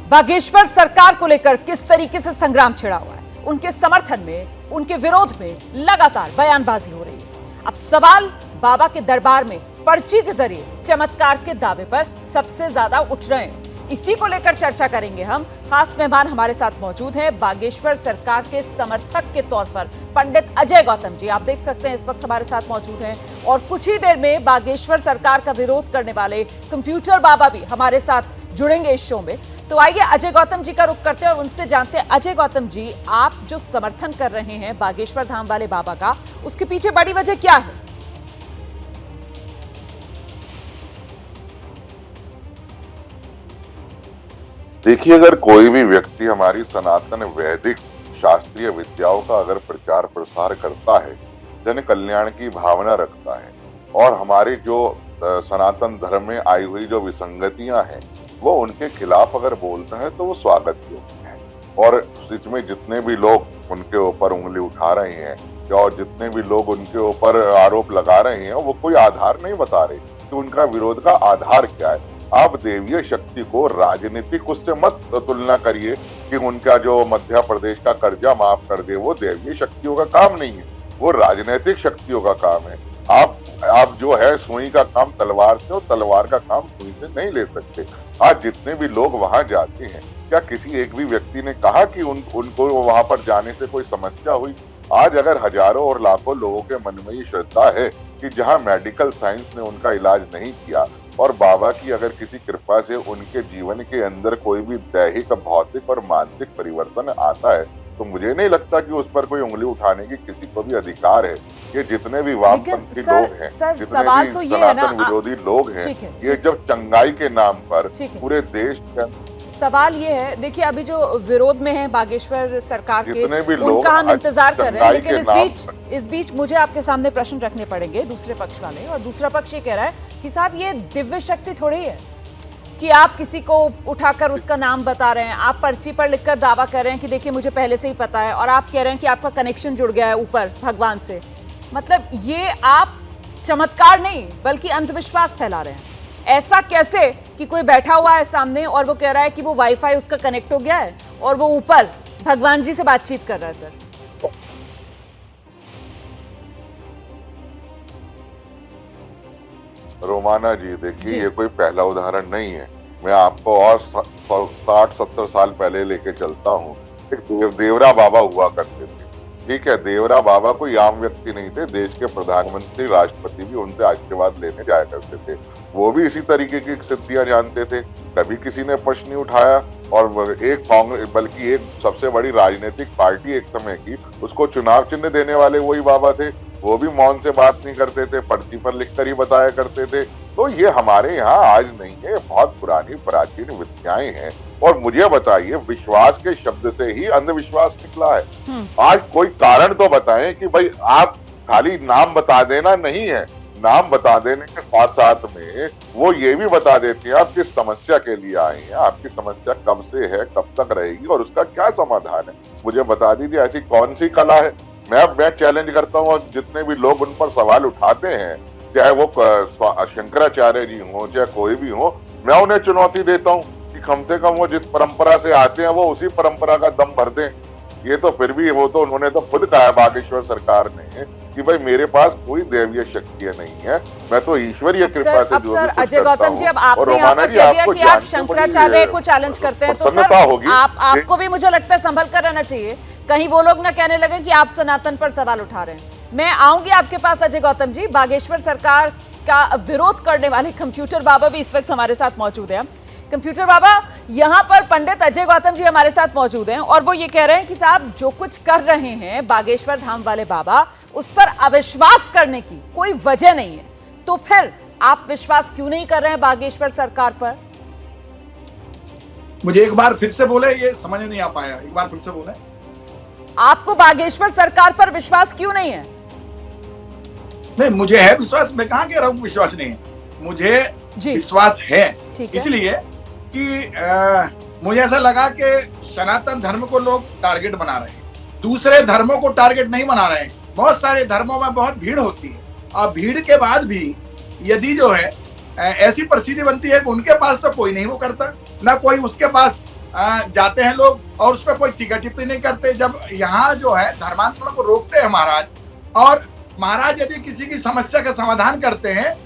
बागेश्वर सरकार को लेकर किस तरीके से संग्राम छिड़ा हुआ है, उनके समर्थन में, उनके विरोध में लगातार बयानबाजी हो रही है। अब सवाल बाबा के दरबार में पर्ची के जरिए चमत्कार के दावे पर सबसे ज्यादा उठ रहे हैं। इसी को लेकर चर्चा करेंगे हम। खास मेहमान हमारे साथ मौजूद हैं, बागेश्वर सरकार के समर्थक के तौर पर पंडित अजय गौतम जी, आप देख सकते हैं इस वक्त हमारे साथ मौजूद हैं। और कुछ ही देर में बागेश्वर सरकार का विरोध करने वाले कंप्यूटर बाबा भी हमारे साथ जुड़ेंगे इस शो में। तो आइए अजय गौतम जी का रुख करते हैं और उनसे जानते हैं। अजय गौतम जी, आप जो समर्थन कर रहे हैं बागेश्वर धाम वाले बाबा का, उसके पीछे बड़ी वजह क्या है? देखिए, अगर कोई भी व्यक्ति हमारी सनातन वैदिक शास्त्रीय विद्याओं का अगर प्रचार प्रसार करता है, जन कल्याण की भावना रखता है और हमारे जो सनातन धर्म में आई हुई जो विसंगतियां हैं वो उनके खिलाफ अगर बोलता है तो वो स्वागत योग्य है। और इसमें जितने भी लोग उनके ऊपर उंगली उठा रहे हैं और जितने भी लोग उनके ऊपर आरोप लगा रहे हैं वो कोई आधार नहीं बता रहे कि उनका विरोध का आधार क्या है। आप देवीय शक्ति को राजनीतिक उससे मत तुलना करिए कि उनका जो मध्य प्रदेश का कर्जा माफ कर दे, वो देवीय शक्तियों का काम नहीं है, वो राजनीतिक शक्तियों का काम है। आप जो है सुई का काम तलवार से और तलवार का काम सुई से नहीं ले सकते। आज जितने भी लोग वहां जाते हैं, क्या किसी एक भी व्यक्ति ने कहा कि उनको वहां पर जाने से कोई समस्या हुई? आज अगर हजारों और लाखों लोगों के मन में ये श्रद्धा है कि जहां मेडिकल साइंस ने उनका इलाज नहीं किया और बाबा की अगर किसी कृपा से उनके जीवन के अंदर कोई भी दैहिक, भौतिक और मानसिक परिवर्तन आता है, तो मुझे नहीं लगता कि उस पर कोई उंगली उठाने की किसी को भी अधिकार है। ये जितने भी वामपंथी लोग हैं, जितने भी तो सनातन विरोधी लोग हैं, ये जब चंगाई के नाम पर पूरे देश के सवाल ये है, देखिए अभी जो विरोध में है बागेश्वर सरकार के, उनका हम इंतजार कर रहे हैं, लेकिन इस बीच मुझे आपके सामने प्रश्न रखने पड़ेंगे दूसरे पक्ष वाले। और दूसरा पक्ष ये कह रहा है कि साहब ये दिव्य शक्ति थोड़ी है कि आप किसी को उठाकर उसका नाम बता रहे हैं, आप पर्ची पर लिखकर दावा कर रहे हैं कि देखिए मुझे पहले से ही पता है, और आप कह रहे हैं कि आपका कनेक्शन जुड़ गया है ऊपर भगवान से। मतलब ये आप चमत्कार नहीं बल्कि अंधविश्वास फैला रहे हैं। ऐसा कैसे कि कोई बैठा हुआ है सामने और वो कह रहा है कि वो वाईफाई उसका कनेक्ट हो गया है और वो ऊपर भगवान जी से बातचीत कर रहा है? सर, रोमाना जी, देखिए ये कोई पहला उदाहरण नहीं है। मैं आपको और 60-70 साल पहले लेके चलता हूँ। एक देवरा बाबा हुआ करते थे, ठीक है। देवरा बाबा कोई आम व्यक्ति नहीं थे, देश के प्रधानमंत्री, राष्ट्रपति भी उनसे आशीर्वाद लेने जाया करते थे। वो भी इसी तरीके की सिद्धियां जानते थे, कभी किसी ने प्रश्न नहीं उठाया। और एक कांग्रेस, बल्कि एक सबसे बड़ी राजनीतिक पार्टी एक समय की, उसको चुनाव चिन्ह देने वाले वही बाबा थे। वो भी मौन से बात नहीं करते थे, पर्ची पर लिखकर ही बताया करते थे। तो ये हमारे यहाँ आज नहीं है, बहुत पुरानी प्राचीन विद्याएं हैं। और मुझे बताइए, विश्वास के शब्द से ही अंधविश्वास निकला है। आज कोई कारण तो बताएं कि भाई आप खाली नाम बता देना नहीं है, नाम बता देने के साथ साथ में वो ये भी बता देते हैं आप किस समस्या के लिए आए हैं, आपकी समस्या कब से है, कब तक रहेगी और उसका क्या समाधान है। मुझे बता दीजिए ऐसी कौन सी कला है। मैं चैलेंज करता हूँ, और जितने भी लोग उन पर सवाल उठाते हैं, चाहे वो शंकराचार्य जी हो चाहे कोई भी हो, मैं उन्हें चुनौती देता हूँ कि कम से कम वो जिस परंपरा से आते हैं वो उसी परंपरा का दम भर दें। ये तो फिर भी वो तो उन्होंने तो खुद कहा बागेश्वर सरकार ने कि भाई मेरे पास कोई दैवीय शक्ति नहीं है, मैं तो ईश्वरीय कृपा से जो सर अजय गौतम जी, अब आपने यहाँ पर कह दिया कि आप शंकराचार्य को चैलेंज करते हैं, तो सर आपको भी मुझे लगता है संभल कर रहना चाहिए, कहीं वो लोग ना कहने लगे कि आप सनातन पर सवाल उठा रहे हैं। मैं आऊंगी आपके पास अजय गौतम जी। बागेश्वर सरकार का विरोध करने वाले कंप्यूटर बाबा भी इस वक्त हमारे साथ मौजूद हैं। कंप्यूटर बाबा, यहाँ पर पंडित अजय गौतम जी हमारे साथ मौजूद हैं और वो ये कह रहे हैं कि साहब जो कुछ कर रहे हैं बागेश्वर धाम वाले बाबा, उस पर अविश्वास करने की कोई वजह नहीं है। तो फिर आप विश्वास क्यों नहीं कर रहे हैं बागेश्वर सरकार पर? मुझे एक बार फिर से बोले, ये समझ नहीं आ पाया, एक बार फिर से बोले। आपको बागेश्वर सरकार पर विश्वास क्यों नहीं है? नहीं, मुझे है विश्वास, मैं कहाँ कह रहा हूँ विश्वास नहीं है, मुझे विश्वास है। इसलिए कि मुझे ऐसा लगा कि सनातन धर्म को लोग टारगेट बना रहे हैं, दूसरे धर्मों को टारगेट नहीं बना रहे हैं। बहुत सारे धर्मों में बहुत भीड़ होती है और भीड़ के बाद भी यदि जो है ऐसी परिस्थिति बनती है कि उनके पास तो कोई नहीं वो करता, ना कोई उसके पास जाते हैं लोग और उस पर कोई टीका टिप्पणी नहीं करते। जब यहाँ जो है धर्मांतरण को रोकते हैं महाराज, और महाराज यदि किसी की समस्या का समाधान करते हैं,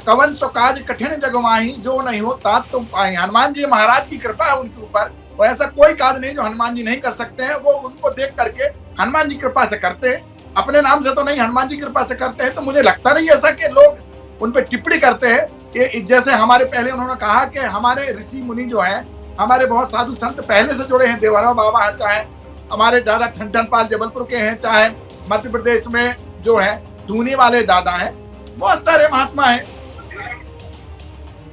कवन सो काज कठिन जग माही जो नहीं हो तात तुम पाए। हनुमान जी महाराज की कृपा है उनके ऊपर, और ऐसा कोई काज नहीं जो हनुमान जी नहीं कर सकते हैं। वो उनको देख करके हनुमान जी कृपा से करते हैं, अपने नाम से तो नहीं, हनुमान जी कृपा से करते हैं। तो मुझे लगता नहीं ऐसा कि लोग उन पर टिप्पणी करते हैं। जैसे हमारे पहले उन्होंने कहा कि हमारे ऋषि मुनि जो है, हमारे बहुत साधु संत पहले से जुड़े हैं, देवरा बाबा है, चाहे हमारे दादा ठंडन पाल जबलपुर के हैं, चाहे मध्य प्रदेश में जो है धूनी वाले दादा हैं, बहुत सारे महात्मा हैं,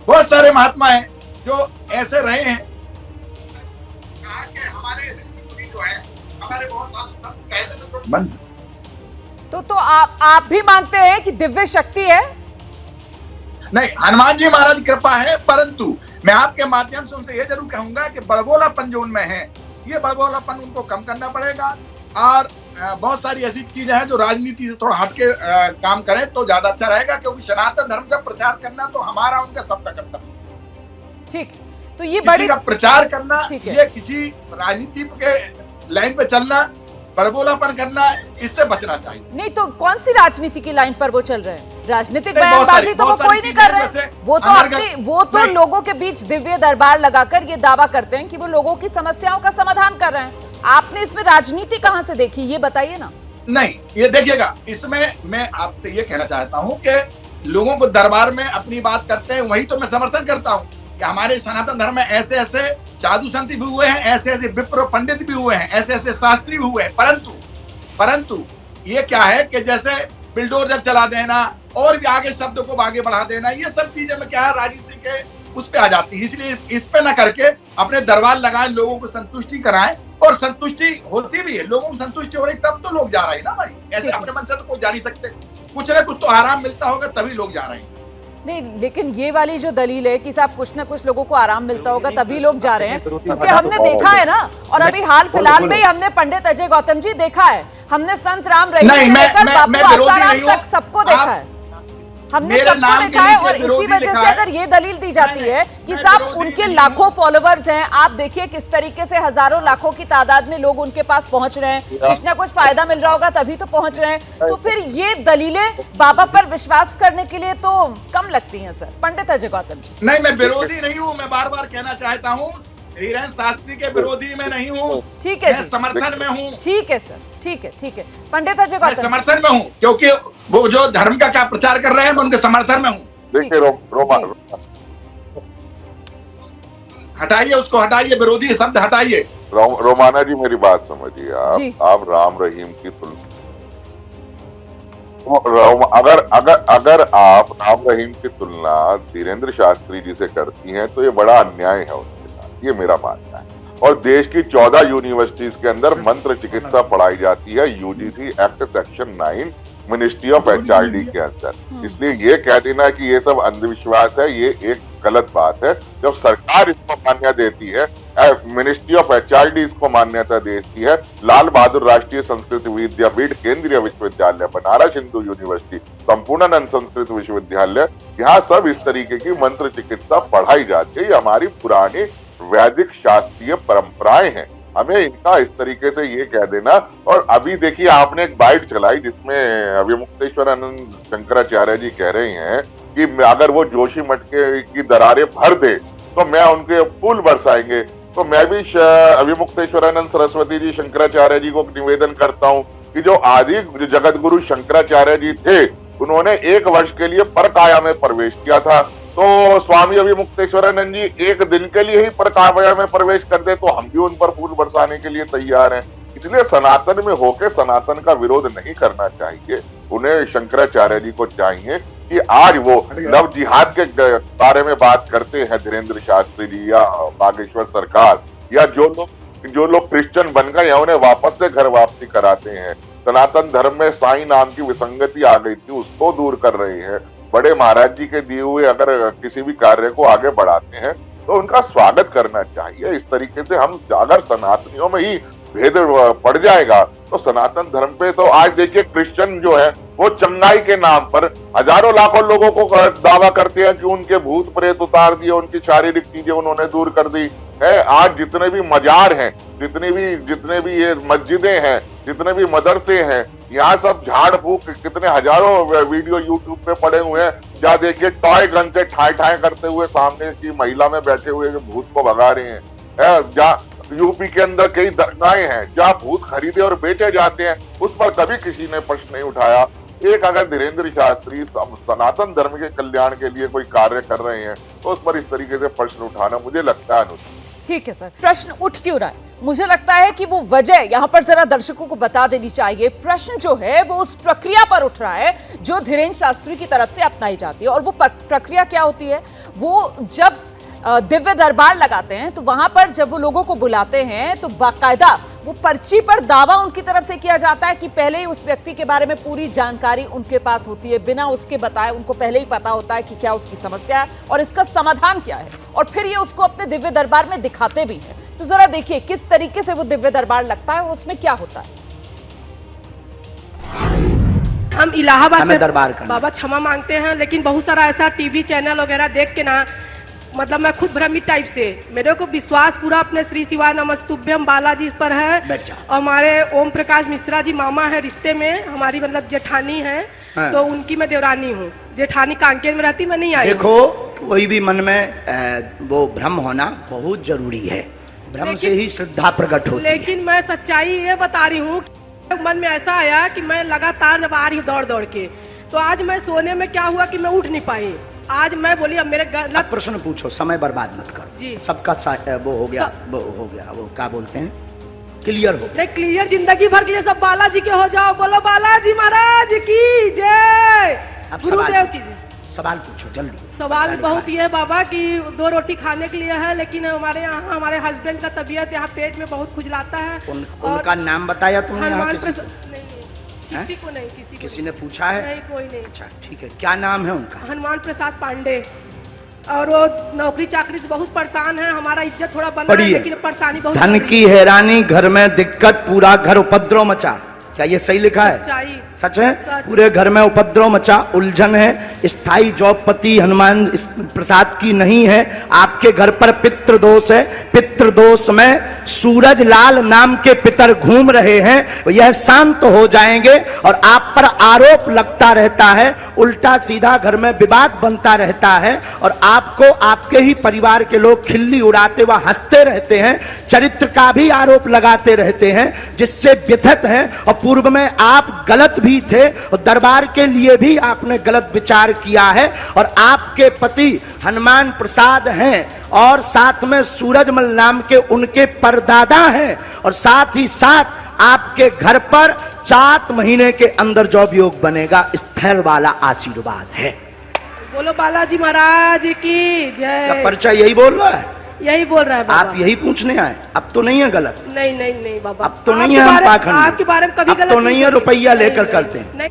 बहुत सारे महात्मा हैं जो ऐसे रहे हैं। कहा कि हमारे ऋषि मुनि जो है, हमारे बहुत साधु संत पहले से जुड़े। तो आप भी मानते हैं कि दिव्य शक्ति है? नहीं, हनुमान जी महाराज की कृपा है, परंतु मैं आपके माध्यम से उनसे ये जरूर कहूंगा कि बड़बोलापन जो उनमें है, ये बड़बोलापन उनको कम करना पड़ेगा। और बहुत सारी ऐसी चीजें हैं जो राजनीति से थोड़ा हटके काम करें तो ज्यादा अच्छा रहेगा, क्योंकि सनातन धर्म का प्रचार करना तो हमारा उनका सबका कर्तव्य। ठीक, तो ये बड़ी का प्रचार करना, ये किसी राजनीति के लाइन पे चलना, बड़बोलापन करना, इससे बचना चाहिए। नहीं तो कौन सी राजनीति की लाइन पर वो चल रहे हैं? राजनीतिक बयानबाजी तो वो कोई नहीं कर रहे। वो तो लोगों के बीच दिव्य दरबार लगाकर ये दावा करते हैं कि वो लोगों की समस्याओं का समाधान कर रहे हैं। आपने इसमें राजनीति कहां से देखी, ये बताइए ना। नहीं, ये देखिएगा, इसमें मैं आपसे ये कहना चाहता हूं कि लोगों को दरबार में अपनी बात करते हैं, वही तो मैं समर्थन करता हूं कि हमारे सनातन धर्म में ऐसे ऐसे साधु संत भी हुए हैं, ऐसे ऐसे विप्र पंडित भी हुए हैं, ऐसे ऐसे शास्त्री भी हुए हैं। परंतु ये क्या है कि जैसे बिल्डोजर चला देना और भी आगे शब्द को आगे बढ़ा देना, ये सब चीजें में क्या है, राजनीति के उस पे आ जाती है। इसलिए इस पे ना करके अपने दरबार लगाएं, लोगों को संतुष्टि कराएं, और संतुष्टि होती भी है, लोगों को संतुष्टि हो रही तब तो लोग जा रहे हैं ना भाई। ऐसे अपने मन से तो कोई जा नहीं सकते, कुछ ना कुछ तो आराम मिलता होगा तभी लोग जा रहे हैं। नहीं, लेकिन ये वाली जो दलील है कि साहब कुछ ना कुछ लोगों को आराम मिलता होगा तभी लोग जा रहे हैं, क्योंकि हमने देखा है ना, और अभी हाल फिलहाल में ही हमने पंडित अजय गौतम जी देखा है, हमने संत राम रहीम से लेकर बापू आसाराम तक सबको देखा है, हमने सबको देखा है। और इसी वजह से अगर ये दलील दी जाती है कि साहब उनके लाखों फॉलोवर्स हैं, आप देखिए किस तरीके से हजारों लाखों की तादाद में लोग उनके पास पहुंच रहे हैं, कुछ ना कुछ फायदा मिल रहा होगा तभी तो पहुंच रहे हैं। तो फिर ये दलीलें बाबा पर विश्वास करने के लिए तो कम लगती हैं सर। पंडित अजय गौतम जी, नहीं, मैं विरोधी नहीं हूँ, मैं बार बार कहना चाहता हूँ, धीरेन्द्र शास्त्री के विरोधी में नहीं हूँ। ठीक है, समर्थन में हूँ। ठीक है सर, ठीक है। पंडित अजय गौतम समर्थन में हूँ, क्योंकि वो जो धर्म का क्या प्रचार कर रहे हैं मैं उनके समर्थन में हूँ। देखिए, हटाइए उसको, हटाइए, विरोधी शब्द हटाइए। रोमाना जी मेरी बात समझिए, आप राम रहीम की तुलना, अगर आप राम रहीम की तुलना धीरेन्द्र शास्त्री जी से करती हैं तो ये बड़ा अन्याय है उनके साथ, ये मेरा मानना है। और देश की 14 यूनिवर्सिटीज के अंदर मंत्र चिकित्सा पढ़ाई जाती है, UGC act section 9 ministry of HRD के अंदर। इसलिए ये कह देना कि ये सब अंधविश्वास है, ये एक गलत बात है। जब सरकार इसको मान्यता देती है, मिनिस्ट्री ऑफ एचआरडी इसको मान्यता देती है, लाल बहादुर राष्ट्रीय संस्कृत विद्यापीठ केंद्रीय विश्वविद्यालय, बनारस हिंदू यूनिवर्सिटी, संपूर्णानंद संस्कृत विश्वविद्यालय, यहाँ सब इस तरीके की मंत्र चिकित्सा पढ़ाई जाती है। ये हमारी पुरानी वैदिक शास्त्रीय परंपराएं हैं, हमें इनका इस तरीके से ये कह देना। और अभी देखिए, आपने एक बाइट चलाई जिसमें अभिमुक्तेश्वरानंद शंकराचार्य जी कह रहे हैं कि अगर वो जोशी मठ की दरारें भर दे तो मैं उनके फूल बरसाएंगे। तो मैं भी अभिमुक्तेश्वरानंद सरस्वती जी शंकराचार्य जी को निवेदन करता हूँ कि जो आदि जगत गुरु शंकराचार्य जी थे, उन्होंने 1 वर्ष के लिए परकाया में प्रवेश किया था। तो स्वामी अभिमुक्तेश्वरानंद जी एक दिन के लिए ही परकाया में प्रवेश कर दे तो हम भी उन पर फूल बरसाने के लिए तैयार हैं। इसलिए सनातन में होकर सनातन का विरोध नहीं करना चाहिए। उन्हें शंकराचार्य जी को चाहिए कि आज वो लव जिहाद के बारे में बात करते हैं, धीरेन्द्र शास्त्री जी या बागेश्वर सरकार, या जो लोग क्रिश्चियन बन गए उन्हें वापस से घर वापसी कराते हैं। सनातन धर्म में साईं नाम की विसंगति आ गई थी, उसको दूर कर रहे हैं। बड़े महाराज जी के दिए हुए अगर किसी भी कार्य को आगे बढ़ाते हैं तो उनका स्वागत करना चाहिए। इस तरीके से हम अगर सनातनियों में ही भेद पड़ जाएगा तो सनातन धर्म पे तो आज देखिए क्रिश्चियन जो है वो चंगाई के नाम पर हजारों लाखों लोगों को दावा करते हैं कि उनके भूत प्रेत उतार दिए, उनकी शारीरिक चीजें उन्होंने दूर कर दी है। आज जितने भी मजार हैं, जितने भी ये मस्जिदें हैं, जितने भी मदरसे हैं, यहाँ सब झाड़ फूक कितने हजारों वीडियो यूट्यूब पे पड़े हुए हैं। जहाँ देखिए टॉय गन से ठाए ठाए करते हुए सामने की महिला में बैठे हुए भूत को भगा रहे हैं। जहाँ यूपी के अंदर कई दरगाहें हैं जहाँ भूत खरीदे और बेचे जाते हैं, उस पर कभी किसी ने प्रश्न नहीं उठाया। एक अगर धीरेन्द्र शास्त्री सनातन धर्म के कल्याण के लिए कोई कार्य कर रहे हैं तो उस पर इस तरीके से प्रश्न उठाना मुझे लगता है अनुचित। ठीक है सर, प्रश्न उठ क्यों रहा है? मुझे लगता है कि वो वजह यहाँ पर जरा दर्शकों को बता देनी चाहिए। प्रश्न जो है वो उस प्रक्रिया पर उठ रहा है जो धीरेन्द्र शास्त्री की तरफ से अपनाई जाती है। और वो प्रक्रिया क्या होती है? वो जब दिव्य दरबार लगाते हैं तो वहां पर जब वो लोगों को बुलाते हैं तो बाकायदा वो पर्ची पर दावा उनकी तरफ से किया जाता है कि पहले ही उस व्यक्ति के बारे में पूरी जानकारी उनके पास होती है, बिना उसके बताए उनको पहले ही पता होता है कि क्या उसकी समस्या है और इसका समाधान क्या है, और फिर ये उसको अपने दिव्य दरबार में दिखाते भी हैं। तो जरा देखिए किस तरीके से वो दिव्य दरबार लगता है और उसमें क्या होता है। हम इलाहाबाद से दरबार बाबा क्षमा मांगते हैं, लेकिन बहुत सारा ऐसा टीवी चैनल वगैरह देख के ना मतलब मैं खुद भ्रमित टाइप से, मेरे को विश्वास पूरा अपने श्री शिवाय नमस्तुभ्यम बालाजी पर है। और हमारे ओम प्रकाश मिश्रा जी मामा है रिश्ते में, हमारी मतलब जेठानी है। हाँ। तो उनकी मैं देवरानी हूँ। जेठानी कांकेर में रहती, मैं नहीं आई। देखो कोई भी मन में वो भ्रम होना बहुत जरूरी है, भ्रम से ही श्रद्धा प्रकट होती है। लेकिन मैं सच्चाई ये बता रही हूँ, मन में ऐसा आया कि मैं लगातार जब आ रही हूँ दौड़ दौड़ के, तो आज मैं सोने में क्या हुआ कि मैं उठ नहीं पाई। आज मैं बोली अब मेरे गलत प्रश्न पूछो, समय बर्बाद मत करो जी। सबका वो हो गया, वो क्या बोलते हैं, क्लियर हो। नहीं, क्लियर जिंदगी भर के लिए सब बालाजी के हो जाओ। बोलो बालाजी महाराज की जय, गुरुदेव की जय। सवाल पूछो जल्दी। सवाल बहुत ये है बाबा कि 2 रोटी खाने के लिए है, लेकिन हमारे यहाँ हमारे हस्बैंड का तबीयत यहाँ पेट में बहुत खुजलाता है। उनका नाम बताया तुमने? किसी को नहीं, किसी ने पूछा है? नहीं, कोई नहीं। अच्छा ठीक है, क्या नाम है उनका? हनुमान प्रसाद पांडे। और वो नौकरी चाकरी से बहुत परेशान है। हमारा इज्जत थोड़ा बना है, लेकिन परेशानी बहुत। धन की हैरानी, घर में दिक्कत, पूरा घर उपद्रव मचा। क्या ये सही लिखा है? सच है? पूरे घर में उपद्रव मचा, उलझन है। स्थायी जॉबपति हनुमान प्रसाद की नहीं है। आपके घर पर पितृदोष है। पितृदोष में सूरज लाल नाम के पितर घूम रहे हैं। यह शांत हो जाएंगे और आप पर आरोप लगता रहता है, उल्टा सीधा घर में विवाद बनता रहता है और आपको आपके ही परिवार के लोग खिल्ली उड़ाते व हंसते रहते हैं, चरित्र का भी आरोप लगाते रहते हैं, जिससे व्यथित हैं। और पूर्व में आप गलत भी थे और दरबार के लिए भी आपने गलत विचार किया है। और आपके पति हनुमान प्रसाद हैं और साथ में सूरजमल नाम के उनके परदादा हैं, और साथ ही साथ आपके घर पर 7 महीने के अंदर जॉब योग बनेगा। स्थैर्य वाला आशीर्वाद है। बोलो बालाजी महाराज की जय। पर्चा यही बोल रहा है? यही बोल रहा है बाबा। आप यही पूछने आए? अब तो नहीं है गलत? नहीं बाबा, अब तो नहीं है हम पाखंड, आपके बारे में कभी गलत तो नहीं है, रुपया लेकर करते हैं।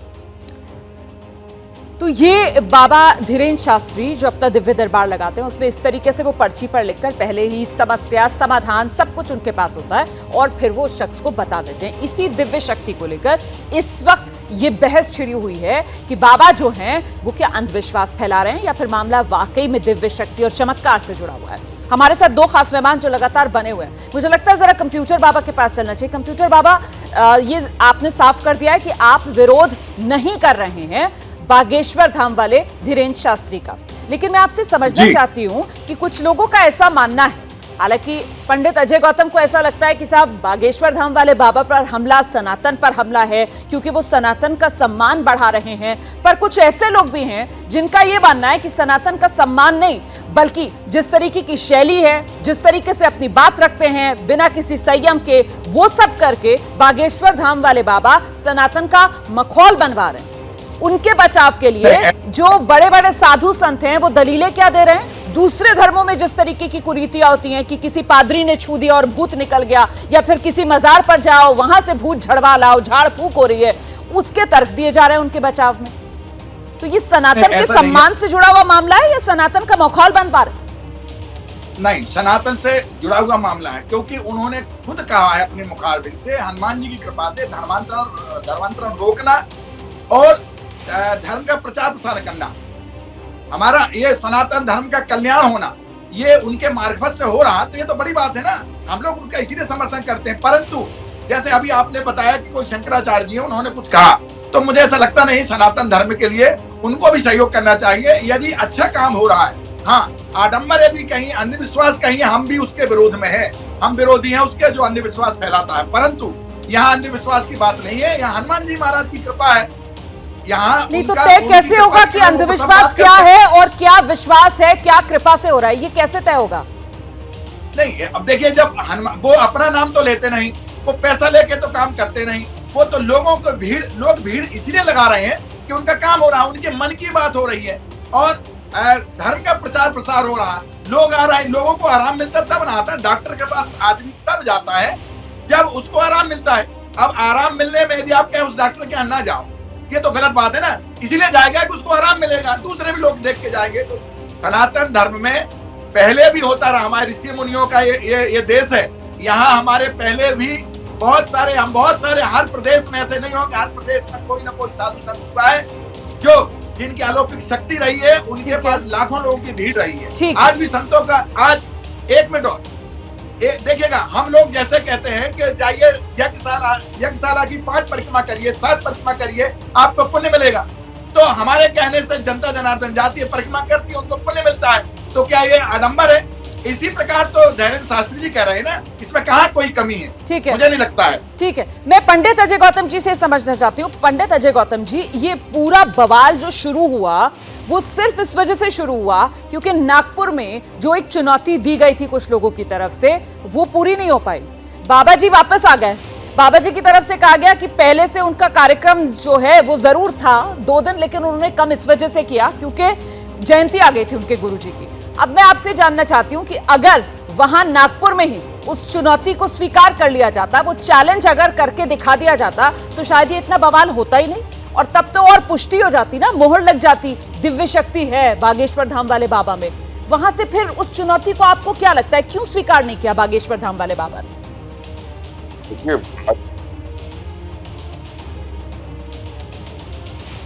तो ये बाबा धीरेन्द्र शास्त्री जो अपना दिव्य दरबार लगाते हैं उसमें इस तरीके से वो पर्ची पर लिखकर पहले ही समस्या समाधान सब कुछ उनके पास होता है और फिर वो शख्स को बता देते हैं। इसी दिव्य शक्ति को लेकर इस वक्त ये बहस छिड़ी हुई है कि बाबा जो हैं वो क्या अंधविश्वास फैला रहे हैं या फिर मामला वाकई में दिव्य शक्ति और चमत्कार से जुड़ा हुआ है। हमारे साथ 2 खास मेहमान जो लगातार बने हुए हैं। मुझे लगता है जरा कंप्यूटर बाबा के पास चलना चाहिए। कंप्यूटर बाबा, ये आपने साफ कर दिया है कि आप विरोध नहीं कर रहे हैं बागेश्वर धाम वाले धीरेन्द्र शास्त्री का, लेकिन मैं आपसे समझना चाहती हूं कि कुछ लोगों का ऐसा मानना है, हालांकि पंडित अजय गौतम को ऐसा लगता है कि साहब बागेश्वर धाम वाले बाबा पर हमला सनातन पर हमला है क्योंकि वो सनातन का सम्मान बढ़ा रहे हैं, पर कुछ ऐसे लोग भी हैं जिनका ये मानना है कि सनातन का सम्मान नहीं बल्कि जिस तरीके की शैली है, जिस तरीके से अपनी बात रखते हैं बिना किसी संयम के, वो सब करके बागेश्वर धाम वाले बाबा सनातन का मखौल बनवा रहे हैं। उनके बचाव के लिए जो बड़े बड़े साधु संत हैं वो दलीलें क्या दे रहे हैं? दूसरे धर्मों में जिस तरीके की कुरीतियां होती हैं कि किसी पादरी ने छू दिया और भूत निकल गया, या फिर किसी मजार पर जाओ वहां से भूत झड़वा लाओ, झाड़ फूक हो रही है, उसके तर्क दिए जा रहे हैं उनके बचाव में। तो ये सनातन के सम्मान से जुड़ा हुआ मामला है या सनातन का मखौल बन पा रहे? नहीं, सनातन से जुड़ा हुआ मामला है, क्योंकि उन्होंने खुद कहा है अपने मुखारबिन से, हनुमान जी की कृपा से धर्मांतरण रोकना और धर्म का प्रचार प्रसार करना, हमारा ये सनातन धर्म का कल्याण होना, ये उनके मार्फत से हो रहा, तो ये तो बड़ी बात है ना। हम लोग उनका इसीलिए समर्थन करते हैं। परंतु जैसे अभी आपने बताया कि कोई शंकराचार्य जी उन्होंने कुछ कहा, तो मुझे ऐसा लगता नहीं, सनातन धर्म के लिए उनको भी सहयोग करना चाहिए यदि अच्छा काम हो रहा है। हाँ, आडंबर यदि कहीं, अंधविश्वास कहीं, हम भी उसके विरोध में है, हम विरोधी हैं उसके जो अंधविश्वास फैलाता है। परंतु यहाँ अंधविश्वास की बात नहीं है, यहाँ हनुमान जी महाराज की कृपा है। यहाँ नहीं तो तय कैसे होगा कि अंधविश्वास क्या है और क्या विश्वास है, क्या कृपा से हो रहा है, ये कैसे तय होगा? नहीं, अब देखिए, जब वो अपना नाम तो लेते नहीं, वो पैसा लेके तो काम करते नहीं, वो तो लोगों को लोग भीड़ इसलिए लगा रहे हैं कि उनका काम हो रहा है, उनके मन की बात हो रही है और धर्म का प्रचार प्रसार हो रहा है, लोग आ रहे हैं, लोगों को आराम मिलता तब ना आता है। डॉक्टर के पास आदमी तब जाता है जब उसको आराम मिलता है। अब आराम मिलने में यदि आप कहें उस डॉक्टर के यहाँ ना जाओ, ये तो गलत बात है ना। इसीलिए जाएगा कि उसको आराम मिलेगा, दूसरे भी लोग देख के जाएंगे। तो सनातन धर्म में पहले भी होता रहा, हमारे ऋषि मुनियों का ये देश है, यहाँ हमारे पहले भी बहुत सारे हर प्रदेश में ऐसे नहीं हो कि हर प्रदेश में कोई ना कोई साधु संत हुआ है जो जिनकी अलौकिक शक्ति रही है, उनके पास लाखों लोगों की भीड़ रही है। आज भी संतों का, आज एक मिनट और देखिएगा, हम लोग जैसे कहते हैं कि जाइए यज्ञशाला की 5 परिक्रमा करिए, 7 परिक्रमा करिए, आपको पुण्य मिलेगा। तो हमारे कहने से जनता जनार्दन जाती है, परिक्रमा करती है, उनको पुण्य मिलता है। तो क्या ये आडंबर है? इसी प्रकार तो धैर्य शास्त्री जी कह रहे हैं ना, इसमें कहाँ कोई कमी है? ठीक है, मुझे नहीं लगता है। ठीक है, मैं पंडित अजय गौतम जी से समझना चाहती हूँ। पंडित अजय गौतम जी, ये पूरा बवाल जो शुरू हुआ वो सिर्फ इस वजह से शुरू हुआ क्योंकि नागपुर में जो एक चुनौती दी गई थी कुछ लोगों की तरफ से, वो पूरी नहीं हो पाई। बाबा जी वापस आ गए, बाबा जी की तरफ से कहा गया कि पहले से उनका कार्यक्रम जो है वो जरूर था 2 दिन, लेकिन उन्होंने कम इस वजह से किया क्योंकि जयंती आ गई थी उनके गुरुजी की। अब मैं आपसे जानना चाहती हूं कि अगर वहां नागपुर में ही उस चुनौती को स्वीकार कर लिया जाता, वो चैलेंज अगर करके दिखा दिया जाता, तो शायद ये इतना बवाल होता ही नहीं और तब तो और पुष्टि हो जाती ना, मोहर लग जाती, दिव्य शक्ति है बागेश्वर धाम वाले बाबा में। वहां से फिर उस चुनौती को आपको क्या लगता है क्यों स्वीकार नहीं किया बागेश्वर धाम वाले बाबा ने?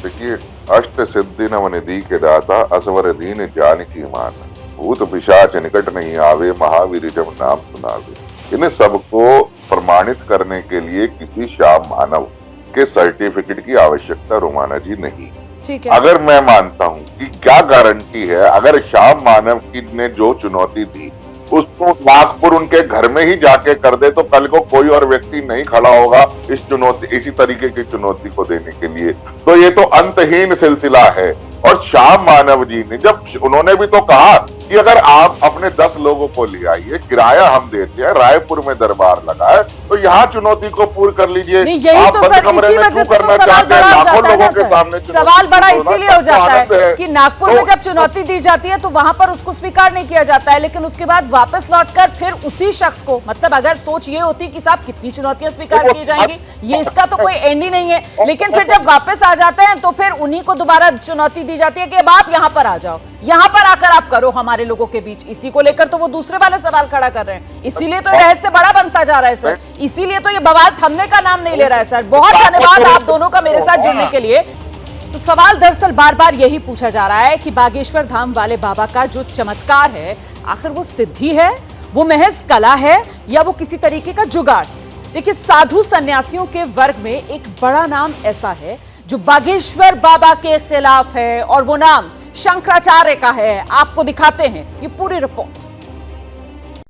देखिए, अष्ट सिद्धि नवनिधि के दाता असवर दीन जानकी मान, भूत पिशाच निकट नहीं आवे, महावीर जब नाम सुनावे। इन सबको प्रमाणित करने के लिए किसी श्याम मानव के सर्टिफिकेट की आवश्यकता रोमाना जी नहीं। ठीक है। अगर मैं मानता हूँ कि क्या गारंटी है, अगर श्याम मानव की ने जो चुनौती दी उसको नागपुर उनके घर में ही जाके कर दे, तो कल को कोई और व्यक्ति नहीं खड़ा होगा इसी तरीके की चुनौती को देने के लिए। तो ये तो अंतहीन सिलसिला है। और श्याम मानव जी ने जब उन्होंने भी तो कहा कि अगर आप अपने 10 लोगों को ले आइए, किराया हम देते हैं, रायपुर में दरबार लगा है, तो यहाँ चुनौती को पूर्ण कर लीजिए। यही तो सर, इसी वजह से तो सवाल बड़ा हो जाता है ना सर, सवाल बड़ा इसीलिए हो जाता है कि नागपुर में जब चुनौती दी जाती है तो वहां पर उसको स्वीकार नहीं किया जाता है, लेकिन उसके बाद वापस लौटकर फिर उसी शख्स को, मतलब अगर सोच ये होती कि साहब कितनी चुनौतियां स्वीकार की जाएंगी, ये इसका तो कोई एंड ही नहीं है, लेकिन फिर जब वापस आ जाते हैं तो फिर उन्हीं को दोबारा चुनौती दी जाती है कि अब आप यहाँ पर आ जाओ, यहाँ पर आकर आप करो हमारे लोगों के बीच। इसी को लेकर तो वो दूसरे वाले सवाल खड़ा कर रहे हैं, इसीलिए तो रहस्य बड़ा बनता जा रहा है सर, इसीलिए तो ये बवाल थमने का नाम नहीं ले रहा है सर। बहुत धन्यवाद आप दोनों का मेरे साथ जुड़ने के लिए। तो सवाल दरअसल बार बार यही पूछा जा रहा है कि बागेश्वर धाम वाले बाबा का जो चमत्कार है, आखिर वो सिद्धि है, वो महज कला है, या वो किसी तरीके का जुगाड़? देखिए, साधु सन्यासियों के वर्ग में एक बड़ा नाम ऐसा है जो बागेश्वर बाबा के खिलाफ है और वो नाम शंकराचार्य का है। आपको दिखाते हैं ये पूरी रिपोर्ट।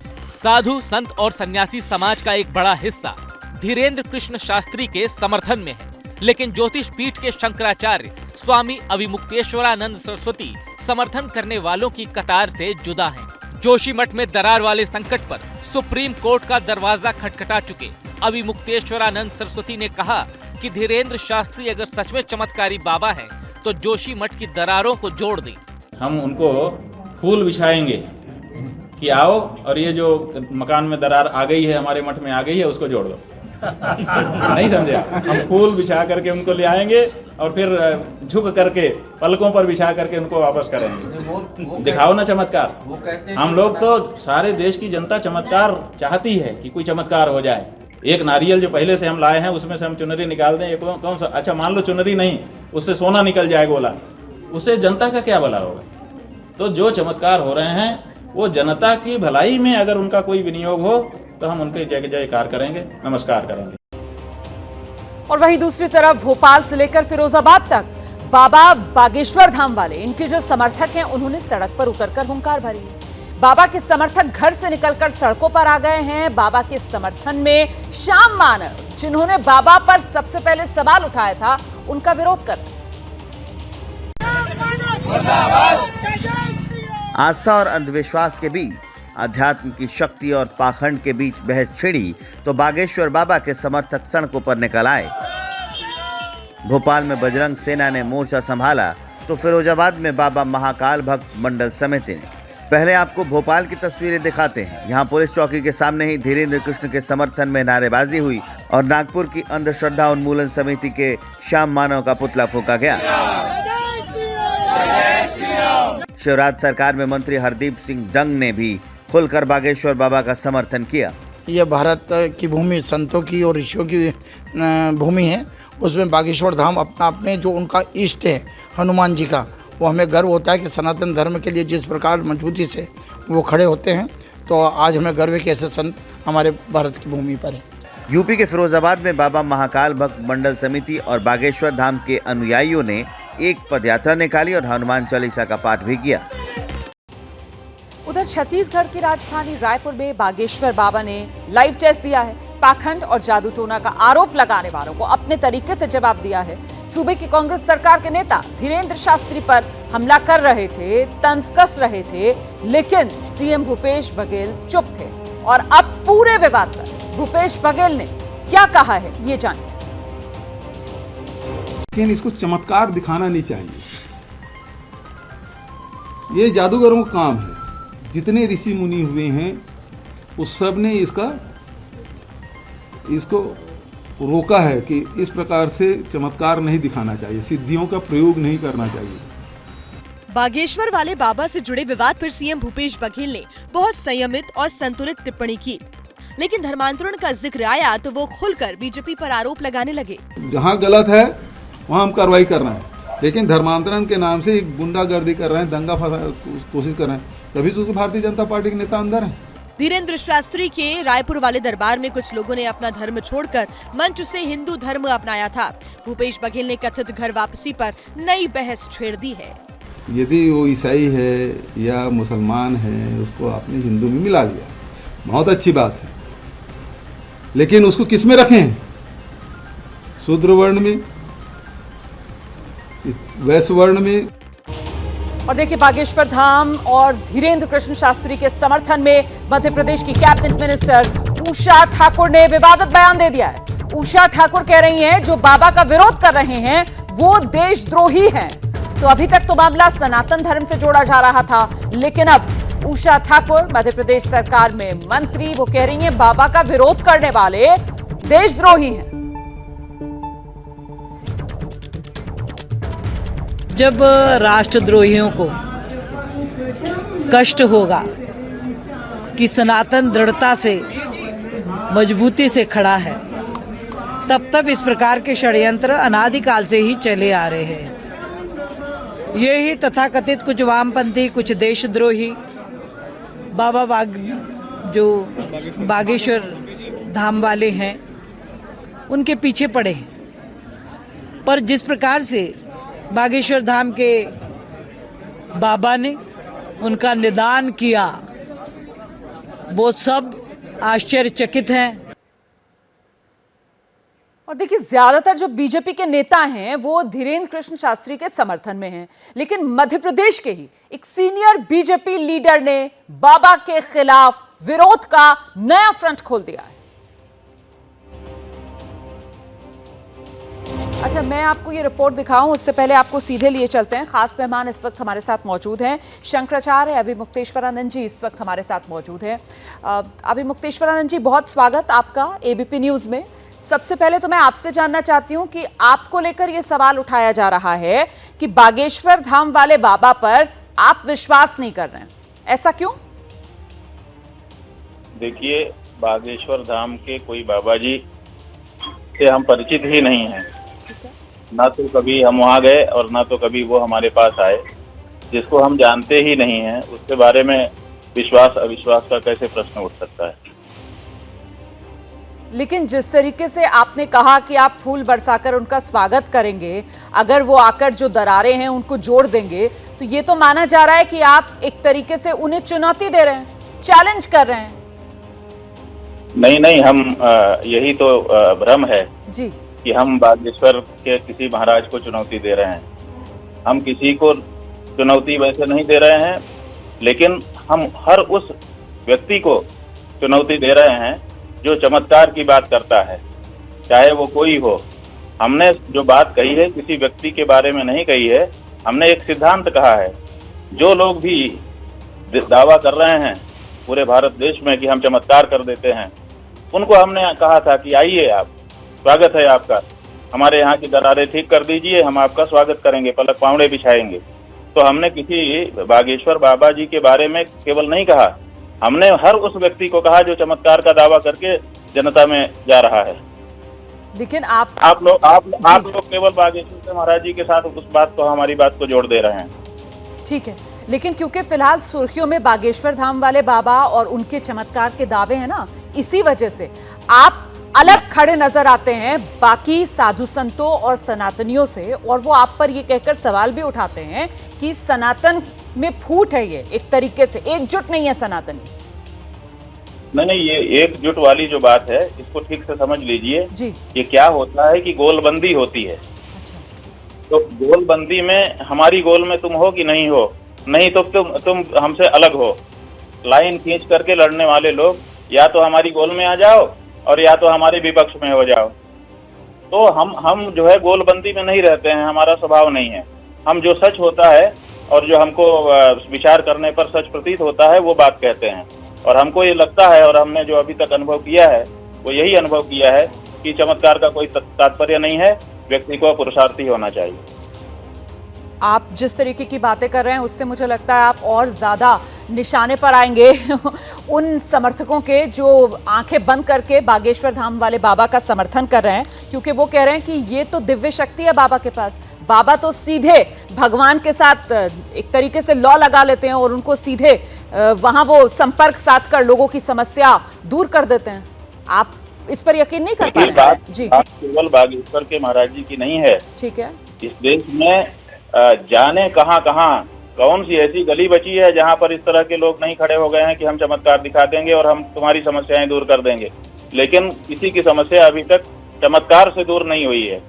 साधु संत और सन्यासी समाज का एक बड़ा हिस्सा धीरेन्द्र कृष्ण शास्त्री के समर्थन में है, लेकिन ज्योतिष पीठ के शंकराचार्य स्वामी अविमुक्तेश्वरानंद सरस्वती समर्थन करने वालों की कतार से जुदा हैं। जोशीमठ में दरार वाले संकट पर सुप्रीम कोर्ट का दरवाजा खटखटा चुके अविमुक्तेश्वरानंद सरस्वती ने कहा कि धीरेन्द्र शास्त्री अगर सच में चमत्कारी बाबा हैं, तो जोशीमठ की दरारों को जोड़ दें। हम उनको फूल बिछाएंगे कि आओ और ये जो मकान में दरार आ गई है, हमारे मठ में आ गई है, उसको जोड़ दो। नहीं समझे आप? हम फूल बिछा करके उनको ले आएंगे और फिर झुक करके पलकों पर बिछा करके उनको वापस करेंगे। दिखाओ ना चमत्कार। हम लोग तो सारे देश की जनता चमत्कार चाहती है कि कोई चमत्कार हो जाए। एक नारियल जो पहले से हम लाए हैं उसमें से हम चुनरी निकाल दें, कौन सा अच्छा, मान लो चुनरी नहीं, उससे सोना निकल जाए गोला, उससे जनता का क्या भला होगा? तो जो चमत्कार हो रहे हैं वो जनता की भलाई में अगर उनका कोई विनियोग हो तो हम उनके जय जयकार करेंगे, नमस्कार करेंगे। और वहीं दूसरी तरफ भोपाल से लेकर फिरोजाबाद तक बाबा बागेश्वर धाम वाले, इनके जो समर्थक हैं, उन्होंने सड़क पर उतरकर हुंकार भरी है। बाबा के समर्थक घर से निकलकर सड़कों पर आ गए हैं। बाबा के समर्थन में श्याम मानव, जिन्होंने बाबा पर सबसे पहले सवाल उठाया था, उनका विरोध कर। आस्था और अंधविश्वास के बीच अध्यात्म की शक्ति और पाखंड के बीच बहस छिड़ी तो बागेश्वर बाबा के समर्थक सड़कों पर निकल आए। भोपाल में बजरंग सेना ने मोर्चा संभाला तो फिरोजाबाद में बाबा महाकाल भक्त मंडल समिति ने। पहले आपको भोपाल की तस्वीरें दिखाते हैं। यहाँ पुलिस चौकी के सामने ही धीरेन्द्र कृष्ण के समर्थन में नारेबाजी हुई और नागपुर की अंधश्रद्धा उन्मूलन समिति के श्याम मानव का पुतला फूंका गया। शिवराज सरकार में मंत्री हरदीप सिंह डंग ने भी खुलकर बागेश्वर बाबा का समर्थन किया। ये भारत की भूमि, संतों की और ऋषियों की भूमि है। उसमें बागेश्वर धाम अपने जो उनका इष्ट है हनुमान जी का, वो हमें गर्व होता है कि सनातन धर्म के लिए जिस प्रकार मजबूती से वो खड़े होते हैं, तो आज हमें गर्व है कि ऐसे संत हमारे भारत की भूमि पर है। यूपी के फिरोजाबाद में बाबा महाकाल भक्त मंडल समिति और बागेश्वर धाम के अनुयायियों ने एक पदयात्रा निकाली और हनुमान चालीसा का पाठ भी किया। उधर छत्तीसगढ़ की राजधानी रायपुर में बागेश्वर बाबा ने लाइव टेस्ट दिया है। पाखंड और जादू टोना का आरोप लगाने वालों को अपने तरीके से जवाब दिया है। सूबे की कांग्रेस सरकार के नेता धीरेन्द्र शास्त्री पर हमला कर रहे थे, तंज कस रहे थे, लेकिन सीएम भूपेश बघेल चुप थे। और अब पूरे विवाद पर भूपेश बघेल ने क्या कहा है, ये जानिए। लेकिन इसको चमत्कार दिखाना नहीं चाहिए। ये जादूगरों का काम है। जितने ऋषि मुनि हुए हैं उस सब ने इसको रोका है कि इस प्रकार से चमत्कार नहीं दिखाना चाहिए, सिद्धियों का प्रयोग नहीं करना चाहिए। बागेश्वर वाले बाबा से जुड़े विवाद पर सीएम भूपेश बघेल ने बहुत संयमित और संतुलित टिप्पणी की, लेकिन धर्मांतरण का जिक्र आया तो वो खुलकर बीजेपी पर आरोप लगाने लगे। जहाँ गलत है वहाँ हम कार्रवाई कर रहे हैं, लेकिन धर्मांतरण के नाम से गुंडागर्दी कर रहे हैं, दंगा कोशिश कर रहे हैं, तभी तो भारतीय जनता पार्टी के नेता अंदर है। धीरेन्द्र शास्त्री के रायपुर वाले दरबार में कुछ लोगों ने अपना धर्म छोड़कर मंच से हिंदू धर्म अपनाया था। भूपेश बघेल ने कथित घर वापसी पर नई बहस छेड़ दी है। यदि वो ईसाई है या मुसलमान है, उसको आपने हिंदू में मिला लिया, बहुत अच्छी बात है, लेकिन उसको किस में रखें? शूद्र वर्ण में, वैश्य वर्ण में। और देखिए, बागेश्वर धाम और धीरेन्द्र कृष्ण शास्त्री के समर्थन में मध्य प्रदेश की कैबिनेट मिनिस्टर उषा ठाकुर ने विवादित बयान दे दिया है। उषा ठाकुर कह रही हैं जो बाबा का विरोध कर रहे हैं वो देशद्रोही हैं। तो अभी तक तो मामला सनातन धर्म से जोड़ा जा रहा था, लेकिन अब उषा ठाकुर मध्य प्रदेश सरकार में मंत्री, वो कह रही हैं बाबा का विरोध करने वाले देशद्रोही हैं। जब राष्ट्रद्रोहियों को कष्ट होगा कि सनातन दृढ़ता से, मजबूती से खड़ा है, तब इस प्रकार के षड्यंत्र अनादिकाल से ही चले आ रहे हैं। ये ही तथाकथित कुछ वामपंथी, कुछ देशद्रोही बाबा जो बागेश्वर धाम वाले हैं, उनके पीछे पड़े हैं। पर जिस प्रकार से बागेश्वर धाम के बाबा ने उनका निदान किया, वो सब आश्चर्यचकित हैं। और देखिए, ज्यादातर जो बीजेपी के नेता हैं वो धीरेन्द्र कृष्ण शास्त्री के समर्थन में हैं, लेकिन मध्य प्रदेश के ही एक सीनियर बीजेपी लीडर ने बाबा के खिलाफ विरोध का नया फ्रंट खोल दिया है। अच्छा, मैं आपको ये रिपोर्ट दिखाऊं उससे पहले आपको सीधे लिए चलते हैं। खास मेहमान इस वक्त हमारे साथ मौजूद हैं, शंकराचार्य अभिमुक्तेश्वरानंद जी इस वक्त हमारे साथ मौजूद हैं। अभिमुक्तेश्वरानंद जी, बहुत स्वागत आपका एबीपी न्यूज में। सबसे पहले तो मैं आपसे जानना चाहती हूं कि आपको लेकर यह सवाल उठाया जा रहा है कि बागेश्वर धाम वाले बाबा पर आप विश्वास नहीं कर रहे हैं, ऐसा क्यों? देखिए, बागेश्वर धाम के कोई बाबा जी से हम परिचित ही नहीं हैं। ना तो कभी हम वहाँ गए और ना तो कभी वो हमारे पास आए। जिसको हम जानते ही नहीं हैं उसके बारे में विश्वास अविश्वास का कैसे प्रश्न उठ सकता है? लेकिन जिस तरीके से आपने कहा कि आप फूल बरसाकर उनका स्वागत करेंगे, अगर वो आकर जो दरारें हैं उनको जोड़ देंगे, तो ये तो माना जा रहा है कि आप एक तरीके से उन्हें चुनौती दे रहे हैं, चैलेंज कर रहे हैं। नहीं, हम यही तो भ्रम है जी कि हम बागेश्वर के किसी महाराज को चुनौती दे रहे हैं। हम किसी को चुनौती वैसे नहीं दे रहे हैं, लेकिन हम हर उस व्यक्ति को चुनौती दे रहे हैं जो चमत्कार की बात करता है, चाहे वो कोई हो। हमने जो बात कही है किसी व्यक्ति के बारे में नहीं कही है, हमने एक सिद्धांत कहा है। जो लोग भी दावा कर रहे हैं पूरे भारत देश में कि हम चमत्कार कर देते हैं, उनको हमने कहा था कि आइए, आप स्वागत है आपका, हमारे यहाँ की दरारें ठीक कर दीजिए, हम आपका स्वागत करेंगे, पलक पावड़े बिछाएंगे। तो हमने किसी बागेश्वर बाबा जी के बारे में केवल नहीं कहा, हमने हर उस व्यक्ति को कहा जो चमत्कार का दावा करके जनता में जा रहा है। लेकिन आप लोग केवल बागेश्वर महाराज जी के साथ उस बात को, हमारी बात को जोड़ दे रहे हैं। ठीक है, लेकिन क्योंकि फिलहाल सुर्खियों में बागेश्वर धाम वाले बाबा और उनके चमत्कार के दावे हैं ना, इसी वजह से आप अलग खड़े नजर आते हैं बाकी साधु संतों और सनातनियों से, और वो आप पर ये कहकर सवाल भी उठाते हैं कि सनातन में फूट है, ये एक तरीके से एकजुट नहीं है सनातनी। नहीं, ये एकजुट वाली जो बात है इसको ठीक से समझ लीजिए जी। ये क्या होता है कि गोलबंदी होती है। अच्छा। तो गोलबंदी में हमारी गोल में तुम हो कि नहीं हो, नहीं तो तुम हमसे अलग हो। लाइन खींच करके लड़ने वाले लोग या तो हमारी गोल में आ जाओ और या तो हमारे विपक्ष में हो जाओ। तो हम जो है गोलबंदी में नहीं रहते हैं, हमारा स्वभाव नहीं है। हम जो सच होता है और जो हमको विचार करने पर सच प्रतीत होता है वो बात कहते हैं। और हमको ये लगता है और हमने जो अभी तक अनुभव किया है वो यही अनुभव किया है कि चमत्कार का कोई तात्पर्य नहीं है, व्यक्ति को पुरुषार्थी होना चाहिए। आप जिस तरीके की बातें कर रहे हैं उससे मुझे लगता है आप और ज्यादा निशाने पर आएंगे उन समर्थकों के जो आंखें बंद करके बागेश्वर धाम वाले बाबा का समर्थन कर रहे हैं, क्योंकि वो कह रहे हैं कि ये तो दिव्य शक्ति है बाबा के पास। बाबा तो सीधे भगवान के साथ एक तरीके से लॉ लगा लेते हैं और उनको सीधे वहां वो संपर्क साध कर लोगों की समस्या दूर कर देते हैं। आप इस पर यकीन नहीं कर पा रहे हैं? जी, बात केवल बागेश्वर के महाराज जी की नहीं है। ठीक है। इस देश में जाने कहाँ कौन सी ऐसी गली बची है जहाँ पर इस तरह के लोग नहीं खड़े हो गए हैं कि हम चमत्कार दिखा देंगे और हम तुम्हारी समस्याएं दूर कर देंगे। लेकिन किसी की समस्या अभी तक चमत्कार से दूर नहीं हुई है।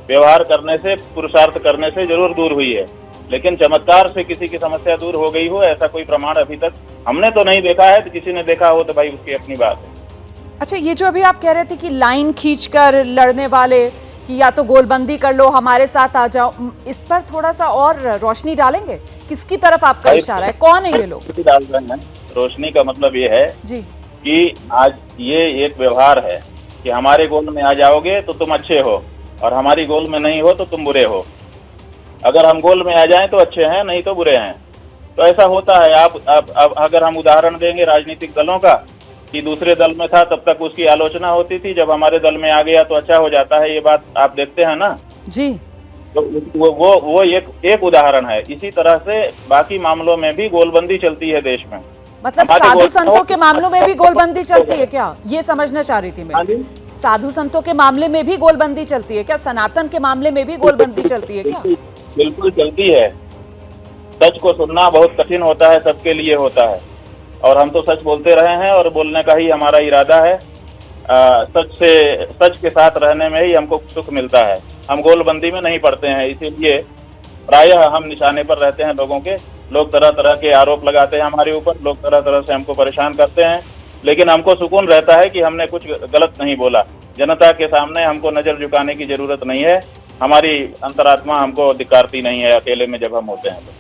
व्यवहार करने से, पुरुषार्थ करने से जरूर दूर हुई है, लेकिन चमत्कार से किसी की समस्या दूर हो गई हो ऐसा कोई प्रमाण अभी तक हमने तो नहीं देखा है। तो किसी ने देखा हो तो भाई उसकी अपनी बात है। अच्छा, ये जो अभी आप कह रहे थे कि लाइन खींचकर लड़ने वाले कि या तो गोलबंदी कर लो, हमारे साथ आ जाओ, इस पर थोड़ा सा और रोशनी डालेंगे? किसकी तरफ आपका इशारा है? कौन है ये लोग? डाल रहे हैं। रोशनी का मतलब ये है जी कि आज ये एक व्यवहार है कि हमारे गोल में आ जाओगे तो तुम अच्छे हो और हमारी गोल में नहीं हो तो तुम बुरे हो। अगर हम गोल में आ जाएं तो अच्छे हैं, नहीं तो बुरे हैं। तो ऐसा होता है। आप अगर हम उदाहरण देंगे राजनीतिक दलों का कि दूसरे दल में था तब तक उसकी आलोचना होती थी, जब हमारे दल में आ गया तो अच्छा हो जाता है। ये बात आप देखते हैं ना जी। तो वो एक उदाहरण है। इसी तरह से बाकी मामलों में भी गोलबंदी चलती है देश में। मतलब साधु संतों के मामलों में भी गोलबंदी चलती है क्या? ये समझना चाह रही थी मैं। साधु संतों के मामले में भी गोलबंदी चलती है क्या? सनातन के मामले में भी गोलबंदी चलती है क्या? बिल्कुल चलती है। सच को सुनना बहुत कठिन होता है, सबके लिए होता है, और हम तो सच बोलते रहे हैं और बोलने का ही हमारा इरादा है। सच के साथ रहने में ही हमको सुख मिलता है। हम गोलबंदी में नहीं पड़ते हैं, इसीलिए प्रायः हम निशाने पर रहते हैं लोगों के। लोग तरह तरह के आरोप लगाते हैं हमारे ऊपर, लोग तरह तरह से हमको परेशान करते हैं, लेकिन हमको सुकून रहता है कि हमने कुछ गलत नहीं बोला। जनता के सामने हमको नजर झुकाने की जरूरत नहीं है। हमारी अंतरात्मा हमको धिक्कारती नहीं है अकेले में जब हम होते हैं तो।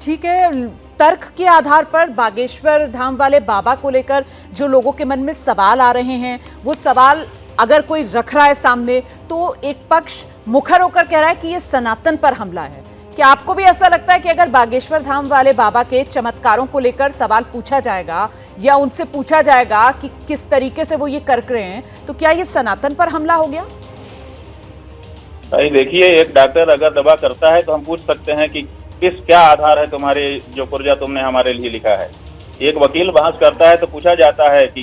ठीक है, तर्क के आधार पर बागेश्वर धाम वाले बाबा को लेकर जो लोगों के मन में सवाल आ रहे हैं वो सवाल अगर कोई रख रहा है सामने तो एक पक्ष मुखर होकर कह रहा है कि ये सनातन पर हमला है। क्या आपको भी ऐसा लगता है कि अगर बागेश्वर धाम वाले बाबा के चमत्कारों को लेकर सवाल पूछा जाएगा या उनसे पूछा जाएगा कि किस तरीके से वो ये कर रहे हैं, तो क्या ये सनातन पर हमला हो गया? भाई देखिए, एक डॉक्टर अगर दवा करता है तो हम पूछ सकते हैं कि क्या आधार है तुम्हारे जो पुर्जा तुमने हमारे लिए लिखा है। एक वकील बहस करता है तो पूछा जाता है कि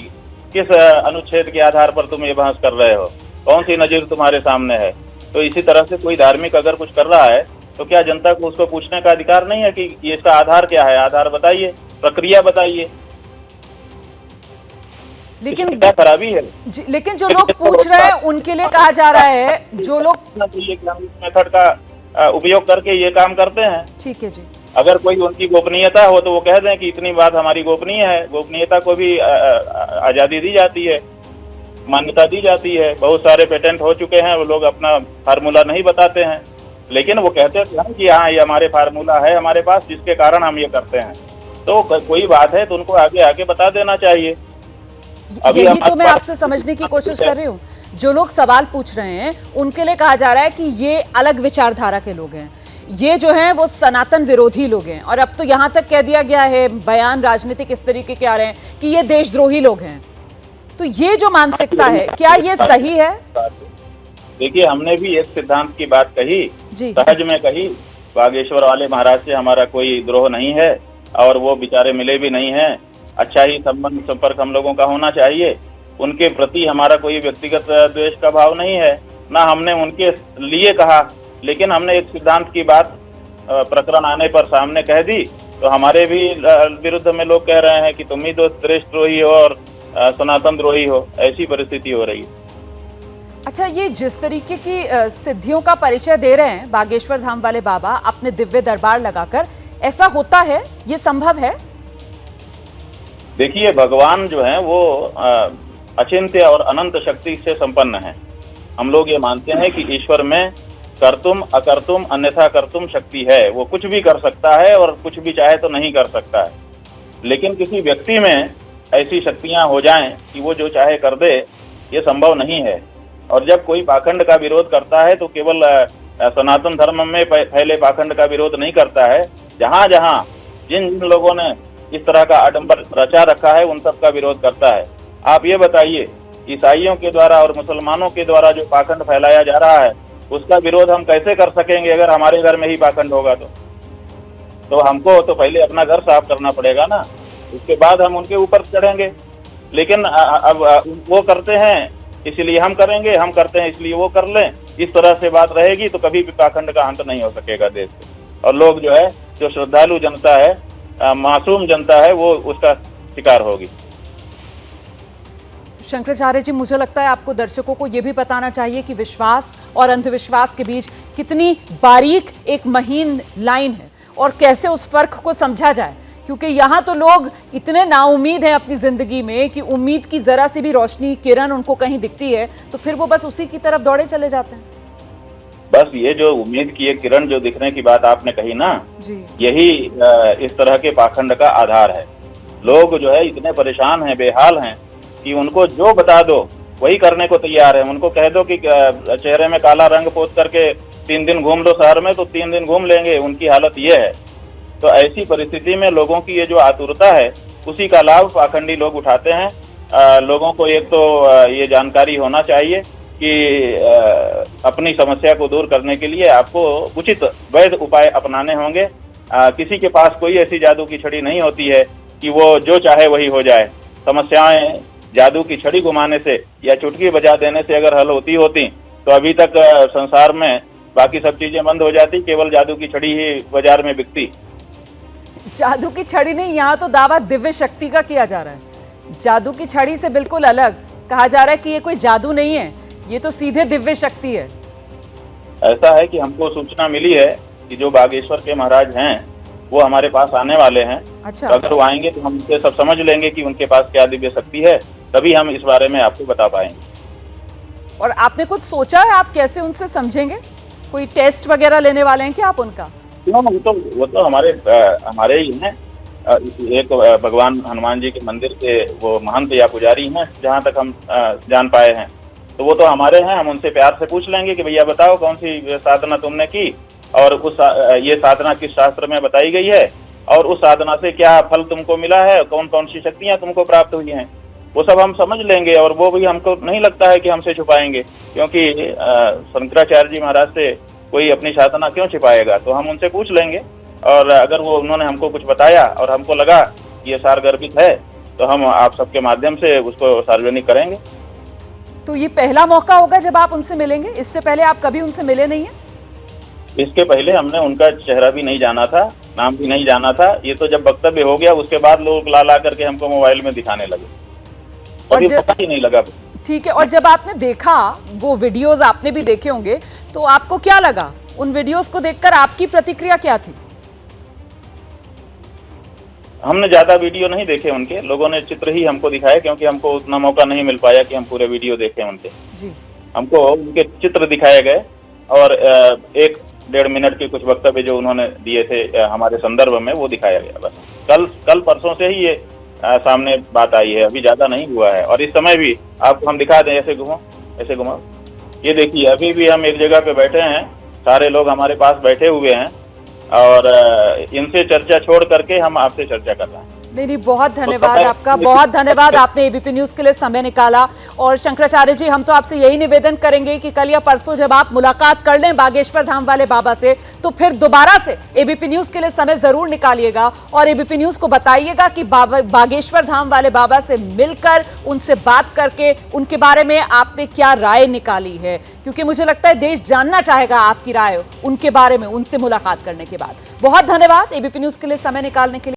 किस अनुच्छेद के आधार पर तुम ये बहस कर रहे हो, कौन सी नजीर तुम्हारे सामने है। तो इसी तरह से कोई धार्मिक अगर कुछ कर रहा है तो क्या जनता को उसको पूछने का अधिकार नहीं है कि इसका आधार क्या है, आधार बताइए, प्रक्रिया बताइए, लेकिन क्या खराबी है। लेकिन जो लोग पूछ रहे हैं उनके लिए कहा जा रहा है, जो लोग मेथड का उपयोग करके ये काम करते हैं। ठीक है जी। अगर कोई उनकी गोपनीयता हो तो वो कह दें कि इतनी बात हमारी गोपनीय है। गोपनीयता को भी आजादी दी जाती है, मान्यता दी जाती है। बहुत सारे पेटेंट हो चुके हैं, वो लोग अपना फार्मूला नहीं बताते हैं, लेकिन वो कहते हैं कि हाँ ये हमारे फार्मूला है हमारे पास, जिसके कारण हम ये करते हैं। तो कोई बात है तो उनको आगे आके बता देना चाहिए। यही तो मैं आपसे समझने की कोशिश कर रही हूँ। जो लोग सवाल पूछ रहे हैं उनके लिए कहा जा रहा है कि ये अलग विचारधारा के लोग हैं, ये जो हैं वो सनातन विरोधी लोग हैं, और अब तो यहाँ तक कह दिया गया है, बयान राजनीतिक इस तरीके के आ रहे हैं कि ये देशद्रोही लोग हैं। तो ये जो मानसिकता है, क्या ये सही है? देखिए, हमने भी एक सिद्धांत की बात कही, सहज में कही। बागेश्वर वाले महाराज से हमारा कोई द्रोह नहीं है और वो बेचारे मिले भी नहीं हैं। अच्छा ही संबंध संपर्क हम लोगों का होना चाहिए। उनके प्रति हमारा कोई व्यक्तिगत द्वेष का भाव नहीं है, ना हमने उनके लिए कहा, लेकिन हमने एक सिद्धांत की बात प्रकरण आने पर सामने कह दी तो हमारे भी विरुद्ध में लोग कह रहे हैं कि तुम ही तो देशद्रोही हो और सनातन द्रोही हो। ऐसी परिस्थिति हो रही है। अच्छा, ये जिस तरीके की सिद्धियों का परिचय दे रहे हैं बागेश्वर धाम वाले बाबा अपने दिव्य दरबार लगाकर, ऐसा होता है, ये संभव है? देखिए, भगवान जो है वो अचिंत्य और अनंत शक्ति से संपन्न है। हम लोग ये मानते हैं कि ईश्वर में कर्तुम अकर्तुम अन्यथा कर्तुम शक्ति है। वो कुछ भी कर सकता है और कुछ भी चाहे तो नहीं कर सकता है। लेकिन किसी व्यक्ति में ऐसी शक्तियां हो जाएं कि वो जो चाहे कर दे, ये संभव नहीं है। और जब कोई पाखंड का विरोध करता है तो केवल सनातन धर्म में फैले पाखंड का विरोध नहीं करता है। जहाँ जहाँ जिन जिन लोगों ने इस तरह का आडंबर रचा रखा है उन सब का विरोध करता है। आप ये बताइए, ईसाइयों के द्वारा और मुसलमानों के द्वारा जो पाखंड फैलाया जा रहा है उसका विरोध हम कैसे कर सकेंगे अगर हमारे घर में ही पाखंड होगा? तो हमको तो पहले अपना घर साफ करना पड़ेगा ना, उसके बाद हम उनके ऊपर चढ़ेंगे। लेकिन अब वो करते हैं इसलिए हम करेंगे, हम करते हैं इसलिए वो कर लें। इस तरह से बात रहेगी तो कभी भी पाखंड का अंत नहीं हो सकेगा देश से। और लोग जो है, जो श्रद्धालु जनता है, मासूम जनता है, वो उसका शिकार होगी। शंकराचार्य जी, मुझे लगता है आपको दर्शकों को यह भी बताना चाहिए कि विश्वास और अंधविश्वास के बीच कितनी बारीक एक महीन लाइन है और कैसे उस फर्क को समझा जाए, क्योंकि यहाँ तो लोग इतने नाउम्मीद हैं अपनी जिंदगी में कि उम्मीद की जरा सी भी रोशनी किरण उनको कहीं दिखती है तो फिर वो बस उसी की तरफ दौड़े चले जाते हैं। बस ये जो उम्मीद की एक किरण जो दिखने की बात आपने कही ना जी, यही इस तरह के पाखंड का आधार है। लोग जो है इतने परेशान हैं, बेहाल हैं कि उनको जो बता दो वही करने को तैयार है। उनको कह दो कि चेहरे में काला रंग पोत करके 3 दिन घूम लो शहर में, तो 3 दिन घूम लेंगे। उनकी हालत ये है। तो ऐसी परिस्थिति में लोगों की ये जो आतुरता है उसी का लाभ पाखंडी लोग उठाते हैं। लोगों को एक तो ये जानकारी होना चाहिए कि अपनी समस्या को दूर करने के लिए आपको उचित वैध उपाय अपनाने होंगे। किसी के पास कोई ऐसी जादू की छड़ी नहीं होती है कि वो जो चाहे वही हो जाए। समस्याएं जादू की छड़ी घुमाने से या चुटकी बजा देने से अगर हल होती तो अभी तक संसार में बाकी सब चीजें बंद हो जाती, केवल जादू की छड़ी ही बाजार में बिकती। जादू की छड़ी नहीं, यहाँ तो दावा दिव्य शक्ति का किया जा रहा है। जादू की छड़ी से बिल्कुल अलग कहा जा रहा है कि ये कोई जादू नहीं है, ये तो सीधे दिव्य शक्ति है। ऐसा है कि हमको सूचना मिली है कि जो बागेश्वर के महाराज हैं वो हमारे पास आने वाले हैं। अच्छा। तो अगर वो आएंगे तो हम उनसे सब समझ लेंगे कि उनके पास क्या दिव्य शक्ति है, तभी हम इस बारे में आपको बता पाएंगे। और आपने कुछ सोचा है आप कैसे उनसे समझेंगे? कोई टेस्ट वगैरह लेने वाले हैं क्या आप उनका? वो तो हमारे ही हैं। एक भगवान हनुमान जी के मंदिर के वो महंत या पुजारी हैं, जहाँ तक हम जान पाए हैं। तो वो तो हमारे हैं, हम उनसे प्यार से पूछ लेंगे कि भैया बताओ कौन सी साधना तुमने की और ये साधना किस शास्त्र में बताई गई है और उस साधना से क्या फल तुमको मिला है, कौन कौन सी शक्तियां तुमको प्राप्त हुई हैं, वो सब हम समझ लेंगे। और वो भी हमको नहीं लगता है कि हमसे छुपाएंगे, क्योंकि शंकराचार्य जी महाराज से कोई अपनी साधना क्यों छिपाएगा। तो हम उनसे पूछ लेंगे और अगर वो उन्होंने हमको कुछ बताया और हमको लगा कि ये सारगर्भित है तो हम आप सबके माध्यम से उसको सार्वजनिक करेंगे। तो ये पहला मौका होगा जब आप उनसे मिलेंगे? इससे पहले आप कभी उनसे मिले नहीं हैं? इसके पहले हमने उनका चेहरा भी नहीं जाना था, नाम भी नहीं जाना था। ये तो जब वक्तव्य हो गया उसके बाद लोग ला करके हमको मोबाइल में दिखाने लगे और पता ही नहीं लगा। ठीक है, और जब आपने देखा वो वीडियोस, आपने भी देखे होंगे, तो आपको क्या लगा? उन वीडियोस को देखकर आपकी प्रतिक्रिया क्या थी? हमने ज्यादा वीडियो नहीं देखे उनके, लोगों ने चित्र ही हमको दिखाए, क्योंकि हमको उतना मौका नहीं मिल पाया कि हम पूरे वीडियो देखें उनके जी। हमको उनके चित्र दिखाए गए और 1-1.5 मिनट के कुछ वक्तव्य जो उन्होंने दिए थे हमारे संदर्भ में वो दिखाया गया। बस कल परसों से ही ये सामने बात आई है, अभी ज्यादा नहीं हुआ है। और इस समय भी आपको हम दिखा दें, ऐसे घुमाओ, ये देखिए अभी भी हम एक जगह पे बैठे हैं, सारे लोग हमारे पास बैठे हुए हैं और इनसे चर्चा छोड़ करके हम आपसे चर्चा कर रहे हैं। नहीं, बहुत धन्यवाद आपका, बहुत धन्यवाद, आपने एबीपी न्यूज के लिए समय निकाला। और शंकराचार्य जी, हम तो आपसे यही निवेदन करेंगे कि कल या परसों जब आप मुलाकात कर लें बागेश्वर धाम वाले बाबा से, तो फिर दोबारा से एबीपी न्यूज के लिए समय जरूर निकालिएगा और एबीपी न्यूज को बताइएगा कि बागेश्वर धाम वाले बाबा से मिलकर, उनसे बात करके उनके बारे में आपने क्या राय निकाली है, क्योंकि मुझे लगता है देश जानना चाहेगा आपकी राय उनके बारे में, उनसे मुलाकात करने के बाद। बहुत धन्यवाद एबीपी न्यूज के लिए समय निकालने के लिए।